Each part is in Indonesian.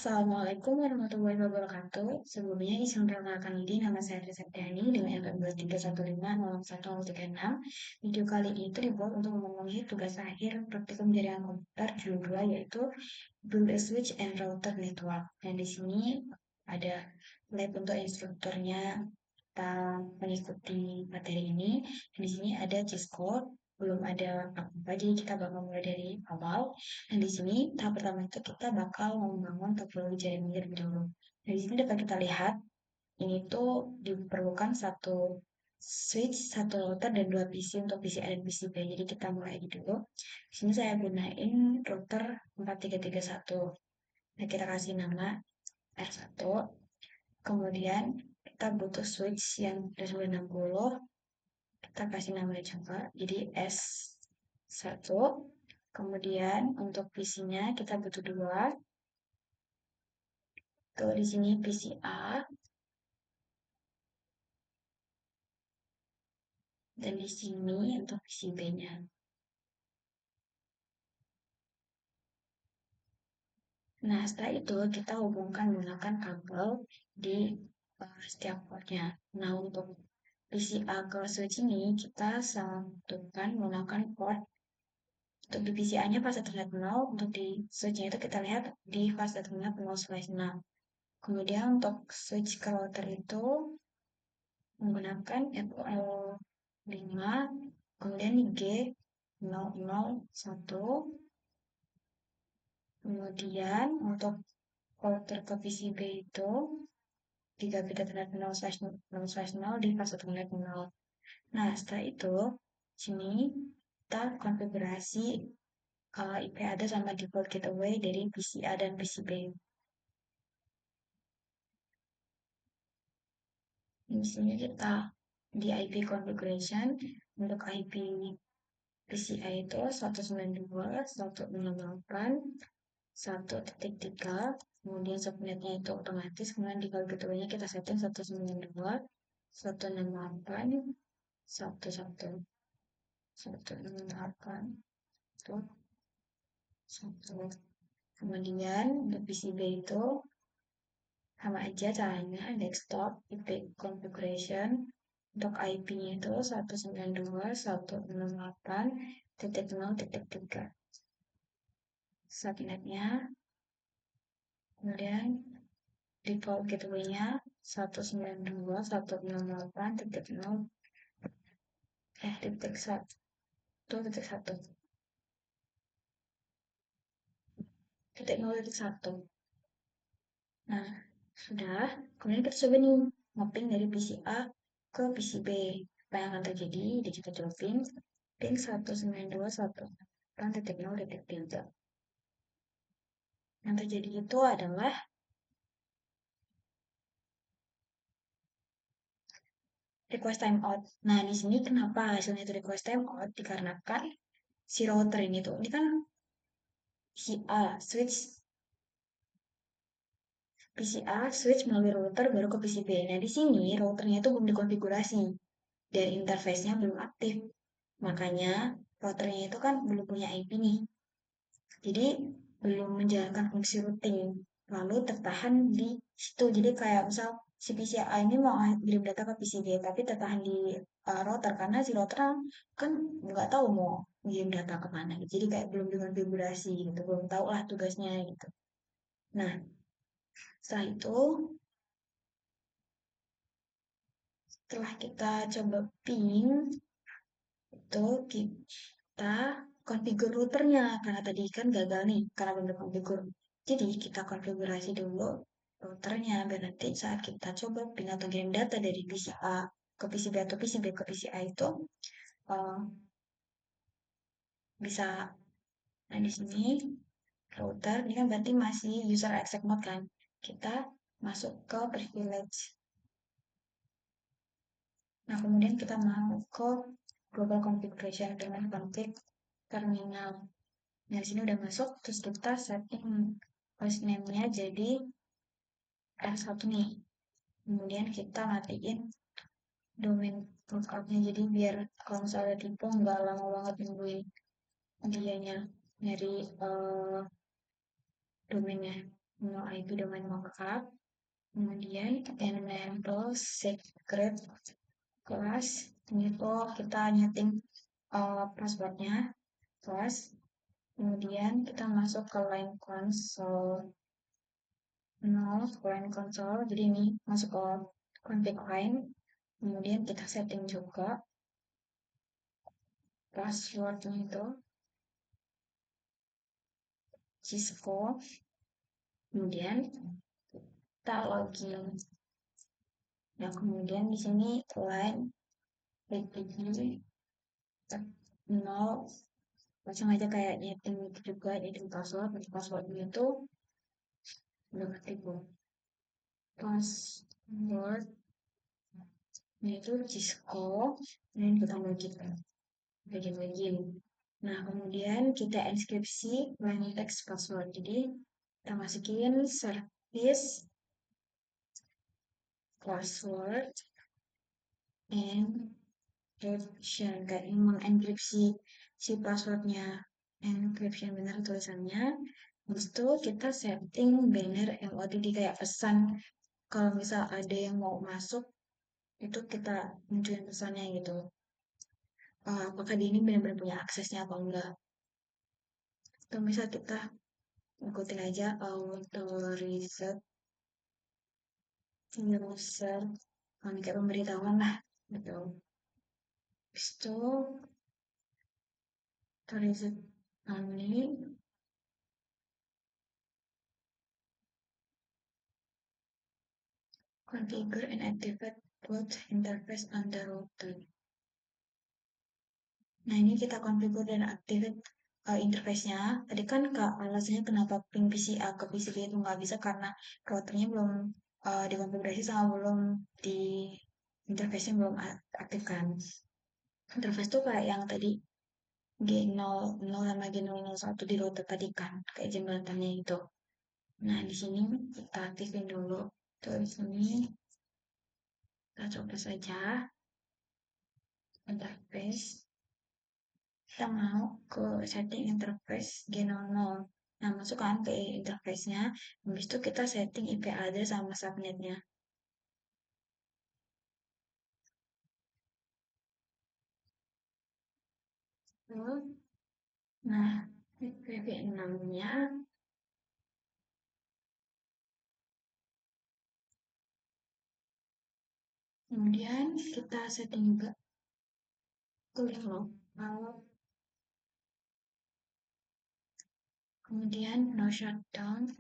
Assalamualaikum warahmatullahi wabarakatuh. Sebelumnya izin perkenalkan diri, nama saya Risa Septiani dengan NPM 23151036. Video kali ini dibuat untuk memenuhi tugas akhir praktikum jaringan komputer judul 2 yaitu Build a Switch and Router Network. Dan di sini ada lab untuk instrukturnya kita mengikuti materi ini. Dan di sini ada cheat code, belum ada apa-apa, jadi kita bakal mulai dari awal. Dan di sini tahap pertama itu kita bakal membangun topologi jaringan terlebih dahulu. Dan di sini dapat kita lihat ini tuh diperlukan satu switch, satu router dan dua PC untuk PCI dan PCB. Jadi kita mulai dulu. Di sini saya gunain router 4331. Nah, kita kasih nama R1. Kemudian kita butuh switch yang 260. Kita kasih nama juga. Jadi S1. Kemudian untuk PC-nya kita butuh dua. Tuh di sini PC A dan di sini untuk PC B-nya. Nah, setelah itu kita hubungkan menggunakan kabel di setiap portnya. Nah, untuk PC A ke switch ini kita sambungkan menggunakan port. Untuk di PC A-nya fase Ethernet 0, untuk di switch-nya itu kita lihat di fase Ethernet 0/6. Kemudian untuk switch ke router itu menggunakan FOL5, kemudian G001, kemudian untuk router ke PCB itu 3 bit Ethernet 0/0 di fase Ethernet 0. Nah, setelah itu, sini kita konfigurasi IP address sama default gateway dari PCA dan PCB. Di sini kita di IP configuration untuk IP PCI itu 192.168.1.3, kemudian subnetnya itu otomatis, kemudian di kalau gateway-nya kita setting 192.168.1.1. Kemudian untuk PCB itu sama aja caranya, desktop, IP configuration, untuk IP-nya itu 192.168.0.3. Subnetnya, kemudian default gateway-nya 192.1.0.1. Nah, sudah. Kemudian kita coba nih mapping dari PC A ke PC B. Apa yang akan terjadi? Jadi kita coba ping 192.168.0.3. Yang terjadi itu adalah request timeout. Nah, di sini kenapa hasilnya itu request timeout? Dikarenakan si router ini tuh, ini kan si A switch PCA switch melalui router baru ke PCB. Nah, di sini routernya itu belum dikonfigurasi dan interface-nya belum aktif. Makanya routernya itu kan belum punya IP nih. Jadi belum menjalankan fungsi routing. Lalu tertahan di situ. Jadi kayak misal si PCA ini mau kirim data ke PCB tapi tertahan di router karena si router kan nggak tahu mau ngirim data kemana. Jadi kayak belum dikonfigurasi gitu. Belum tahu lah tugasnya gitu. Nah, setelah itu setelah kita coba ping itu kita konfigur routernya karena tadi kan gagal nih karena belum dikonfigur. Jadi kita konfigurasi dulu routernya biar nanti saat kita coba ping atau kirim data dari PC A ke PC B atau PC B ke PC A itu uh, bisa. Nah, di sini router ini kan berarti masih user exec mode kan. Kita masuk ke privilege. Nah, kemudian kita mau ke global configuration dengan config terminal. Nah, di sini udah masuk, terus kita setting host name-nya jadi R1 nih. Kemudian kita matiin domain lookup-nya, jadi biar kalau misalnya tipe nggak lama banget nungguin dianya nyari domainnya. no IP domain mockup, kemudian enable secret class, ini tuh kita nyeting passwordnya class, kemudian kita masuk ke line console, line console, jadi ini masuk ke config line, kemudian kita setting juga passwordnya itu Cisco, kemudian kita login. Nah, kemudian di sini line repeat 0, langsung aja kayak nyeting itu juga, nyeting passwordnya itu udah ketik password itu Cisco, dan kita login. Nah, kemudian kita inskripsi plain text password. Jadi, kita masukin service password encryption. Kayak mengenkripsi si passwordnya. Encryption benar tulisannya. Habis itu kita setting banner MOTD kayak pesan. Kalau misal ada yang mau masuk, itu kita munculin pesannya gitu. Apakah dia ini benar-benar punya aksesnya atau enggak. Atau misal kita ikutin aja authorized user, kayak pemberitahuan lah gitu. Habis itu authorized only, configure and activate both interface on the router. Nah, ini kita configure dan activate interface-nya. Tadi kan alasannya kenapa ping PCA ke PCB itu nggak bisa karena routernya belum dikonfigurasi sama belum di interface-nya belum aktif kan. Interface tuh kayak yang tadi G00 sama G001 di router tadi kan, kayak jembatannya itu. Nah, di sini kita aktifin dulu. Tuh, di sini kita coba saja interface. Kita mau ke setting interface G00. Nah, masukkan ke interface-nya. Habis itu kita setting IP address sama subnetnya. Nah, IPv6-nya kemudian kita setting juga clear lokal, kemudian no shutdown,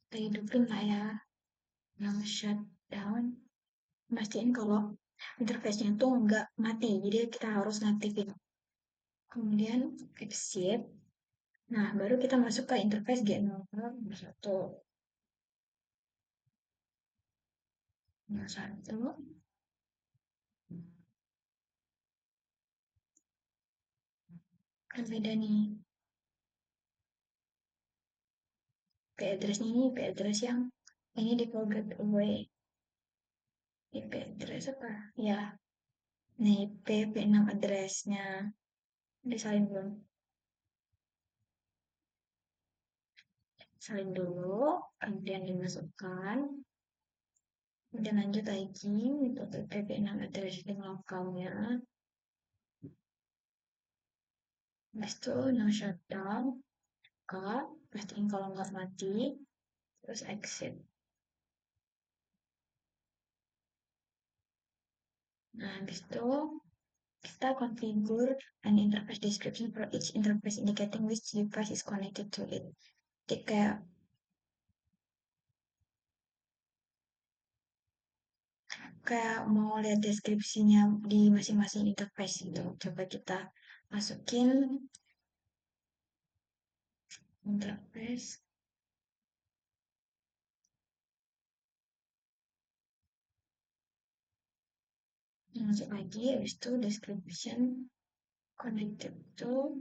kita hidupin lah ya, no shutdown, pastiin kalau interface-nya itu nggak mati, jadi kita harus ngaktifin. Kemudian exit. Nah, baru kita masuk ke interface G01. G01. Kan beda nih. IP address ini IP address yang ini di forget away. IP address apa? Ya, nih IP6 addressnya. Disalin belum? Salin dulu, kemudian dimasukkan. Kemudian lanjut lagi untuk IP6 address lokalnya. Habis itu no shutdown, pastiin kalau nggak mati, terus exit. Nah, habis itu kita configure an interface description for each interface indicating which device is connected to it. Jadi kayak mau lihat deskripsinya di masing-masing interface itu. Coba kita masukin interface. Masuk lagi, habis itu description connected to,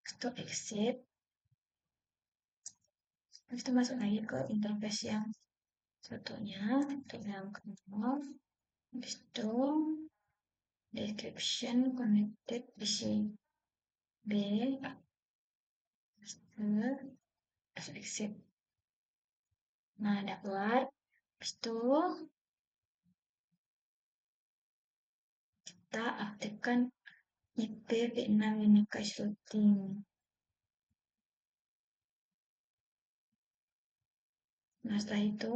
itu exit. Habis itu masuk lagi ke interface yang satunya, untuk yang kedua. Habis itu description connected PC B. terus exit. Nah, ada keluar. Habis itu kita aktifkan IPv6 Unicast Routing. Nah, setelah itu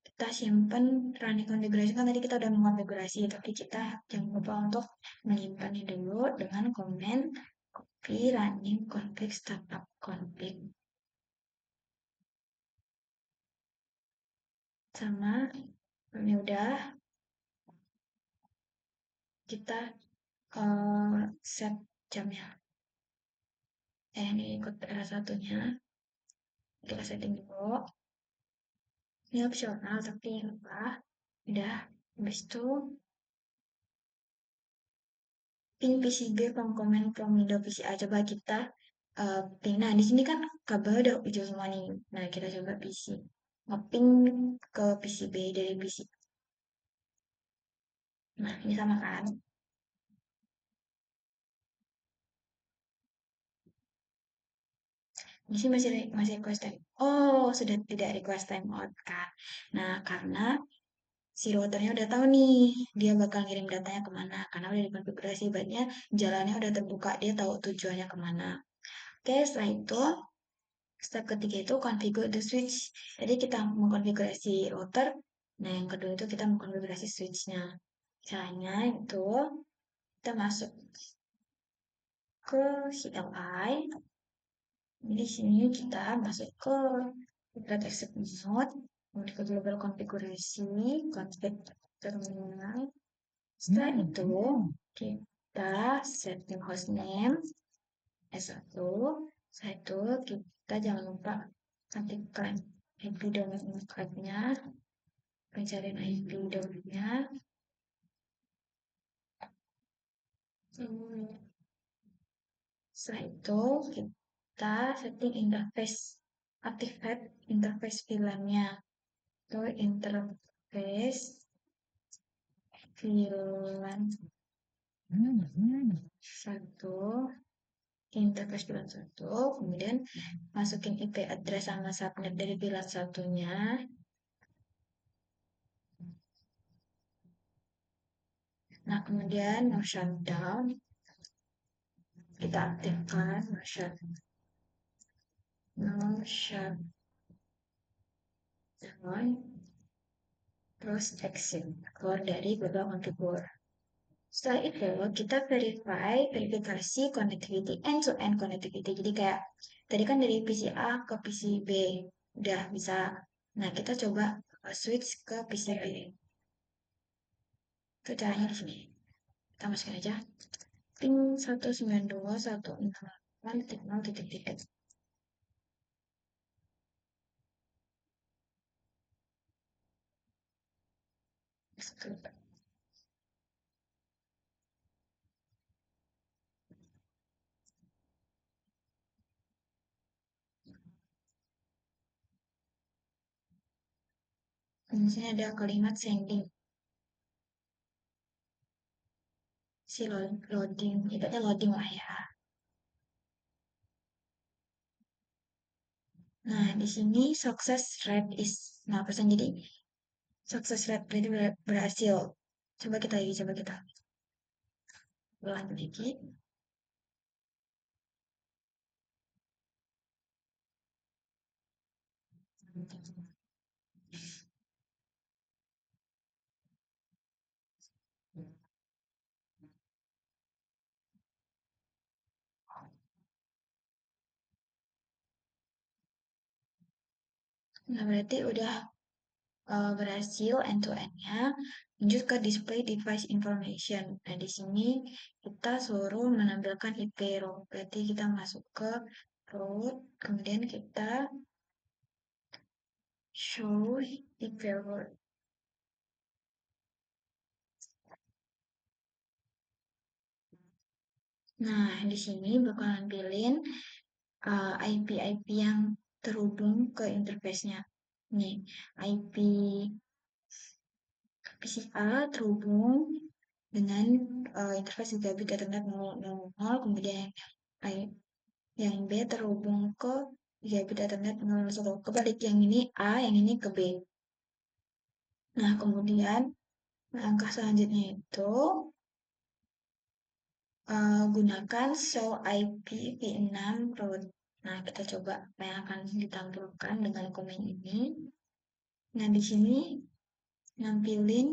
kita simpan running configuration. Kan tadi kita udah mengonfigurasi, tapi kita jangan lupa untuk menyimpannya dulu dengan komen copy running config startup config. Sama, ini udah, kita set jamnya. Ini ikut R1-nya. Kita setting dulu. Ini opsional, tapi apa? Udah. Habis itu, pin PCB from command from window PCA. Coba kita pin. Nah, di sini kan kabel udah hijau semua nih. Nah, kita coba PC. Ngepin ke PCB dari PC. Nah, ini sama kan? Ini sih masih request time. Oh, sudah tidak request time out kan? Nah, karena si routernya udah tahu nih dia bakal ngirim datanya kemana karena udah dikonfigurasi banyak jalannya udah terbuka, dia tahu tujuannya kemana. Oke, setelah itu step ketiga itu configure the switch. Jadi kita mengkonfigurasi router. Nah, yang kedua itu kita mengkonfigurasi switchnya. Caranya itu kita masuk ke CLI. Di sini kita masuk ke Red Exit Mode, kemudian global konfigurasi, config terminal. Setelah itu kita setting hostname S1. Setelah itu kita jangan lupa aktifkan IP domain enclave-nya, pencarian IP domainnya. Setelah itu kita setting interface, activate interface VLAN-nya. Itu interface VLAN 1, interface VLAN 1, kemudian masukin IP address sama subnet dari VLAN satunya. Nah, kemudian no shutdown, kita aktifkan no shutdown, terus exit, keluar dari global configure. Setelah itu kita verifikasi connectivity, end-to-end connectivity. Jadi kayak tadi kan dari PC A ke PC B udah bisa. Nah, kita coba switch ke PC B. Itu caranya di sini. Kita masukin aja pin 192.168.0.3. Di sini ada kalimat sending. Si loading, ibaratnya loading lah ya. Nah, di sini success rate is 0%. Jadi success rate berarti berhasil. Coba kita ulang lagi. Nah, berarti udah berhasil end-to-end-nya. Lanjut ke display device information. Nah, di sini kita suruh menampilkan IP route. Berarti kita masuk ke route, kemudian kita show IP route. Nah, di sini bakal nampilin IP-IP yang terhubung ke interface-nya. Nih, IP PCA terhubung dengan interface gigabit Ethernet 000, kemudian yang B terhubung ke gigabit Ethernet 001. Kebalik, yang ini A, yang ini ke B. Nah, kemudian langkah selanjutnya itu gunakan show IP v6 route. Nah, kita coba apa yang akan ditampilkan dengan komen ini. Nah, di sini nampilin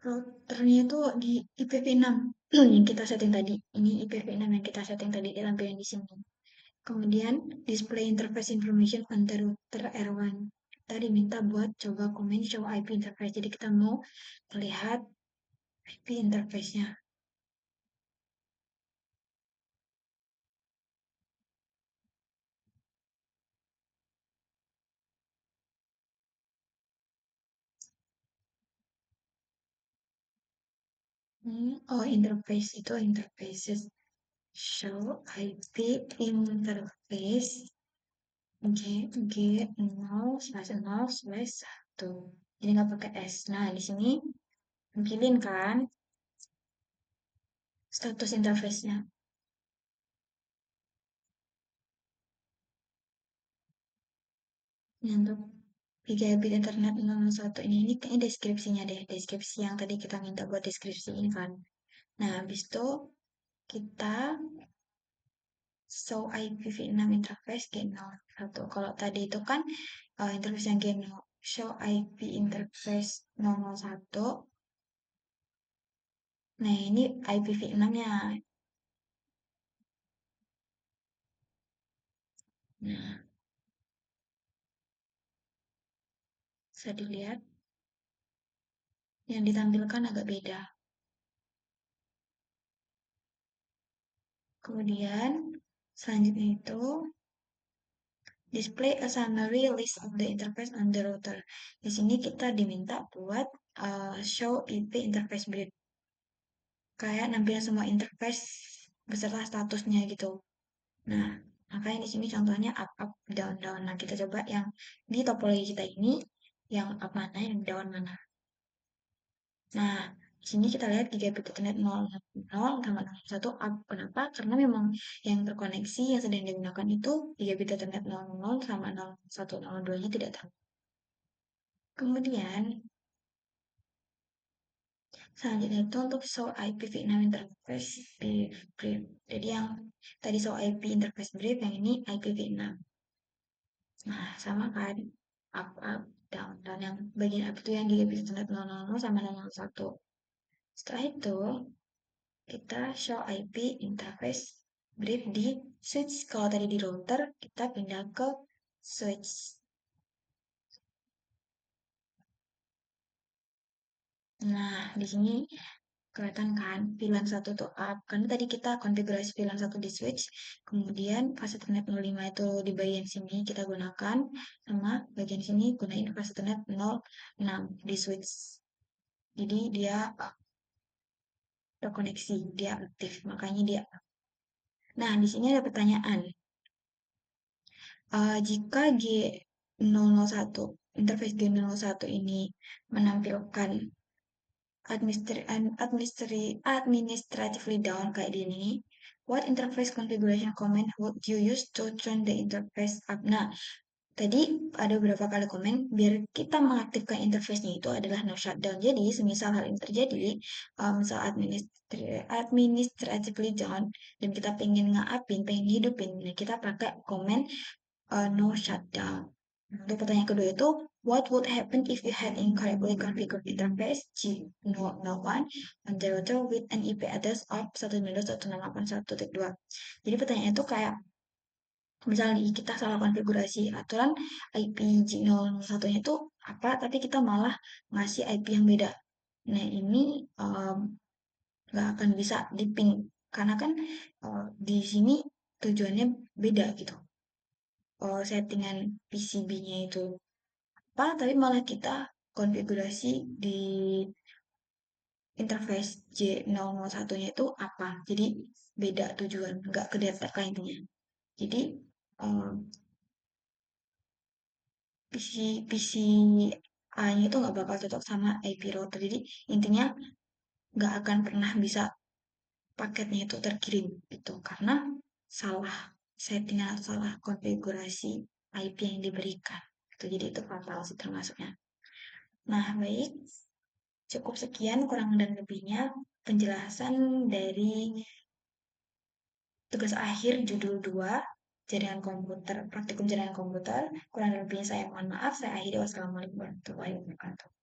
routernya itu di IPv6 yang kita setting tadi. Ini IPv6 yang kita setting tadi ditampilkan di sini. Kemudian display interface information on the router R1. Kita diminta buat coba komen show IP interface. Jadi kita mau melihat IP interface-nya. Oh, interface itu interfaces. Show IP interface G 0/0/1. Jadi nggak pakai S. Nah, di sini tampilin kan status interface-nya. Nah, untuk gigabit internet 001 ini kayaknya deskripsinya deh. Deskripsi yang tadi kita minta buat deskripsiin kan. Nah, habis itu kita show IPv6 interface G01. Kalau tadi itu kan interface yang G0, show IP interface 001. Nah, ini IPv6-nya. Nah, bisa dilihat yang ditampilkan agak beda. Kemudian, selanjutnya itu display a summary list of the interface on the router. Di sini kita diminta buat show IP interface brief. Kayak nampilin semua interface beserta statusnya gitu. Nah, makanya di sini contohnya up, up, down, down. Nah, kita coba yang di topologi kita ini, yang up mana, yang down mana. Nah, di sini kita lihat gigabit Ethernet 0 sama 01 up. Kenapa? Karena memang yang terkoneksi yang sedang digunakan itu gigabit Ethernet 00 sama 01, 02-nya tidak tahu. Kemudian, selanjutnya itu untuk show IPv6 interface brief. Jadi yang tadi show IP interface brief, yang ini IPv6. Nah, sama kan, up, up, down. Dan yang bagian up itu yang gigabit Ethernet 00 sama 001. Setelah itu, kita show IP interface brief di switch. Kalau tadi di router, kita pindah ke switch. Nah, di sini kelihatan kan VLAN 1 tuh up. Karena tadi kita konfigurasi VLAN 1 di switch, kemudian fase Ethernet 05 itu di bagian sini kita gunakan, sama bagian sini gunain fase Ethernet 06 di switch. Jadi dia terkoneksi, dia aktif, makanya dia. Nah, di sini ada pertanyaan. Jika G001, interface G001 ini menampilkan administratively down kayak gini, what interface configuration command would you use to turn the interface up? Nah, tadi ada beberapa kali komen, biar kita mengaktifkan interface-nya itu adalah no shutdown. Jadi, semisal hal ini terjadi, misal administratively down, dan kita pengen nge-upin, pengen hidupin, nah kita pakai komen no shutdown. Untuk pertanyaan kedua itu, what would happen if you had incorrectly configured interface G001 on the router with an IP address of 192.168.1.2? Jadi pertanyaan itu kayak, misalnya kita salah konfigurasi aturan IP G001-nya itu apa, tapi kita malah ngasih IP yang beda. Nah, ini nggak akan bisa di-ping, karena kan di sini tujuannya beda gitu. Settingan PCB-nya itu apa, tapi malah kita konfigurasi di interface J001-nya itu apa. Jadi beda tujuan, nggak ke data intinya. Jadi PC PC A-nya itu nggak bakal cocok sama IP router. Jadi intinya nggak akan pernah bisa paketnya itu terkirim itu karena salah settingan atau salah konfigurasi IP yang diberikan. Itu jadi itu fatal sih termasuknya. Nah, baik, cukup sekian kurang dan lebihnya penjelasan dari tugas akhir judul 2 jaringan komputer, praktikum jaringan komputer. Kurang lebihnya saya mohon maaf, saya akhiri. Wassalamualaikum warahmatullahi wabarakatuh.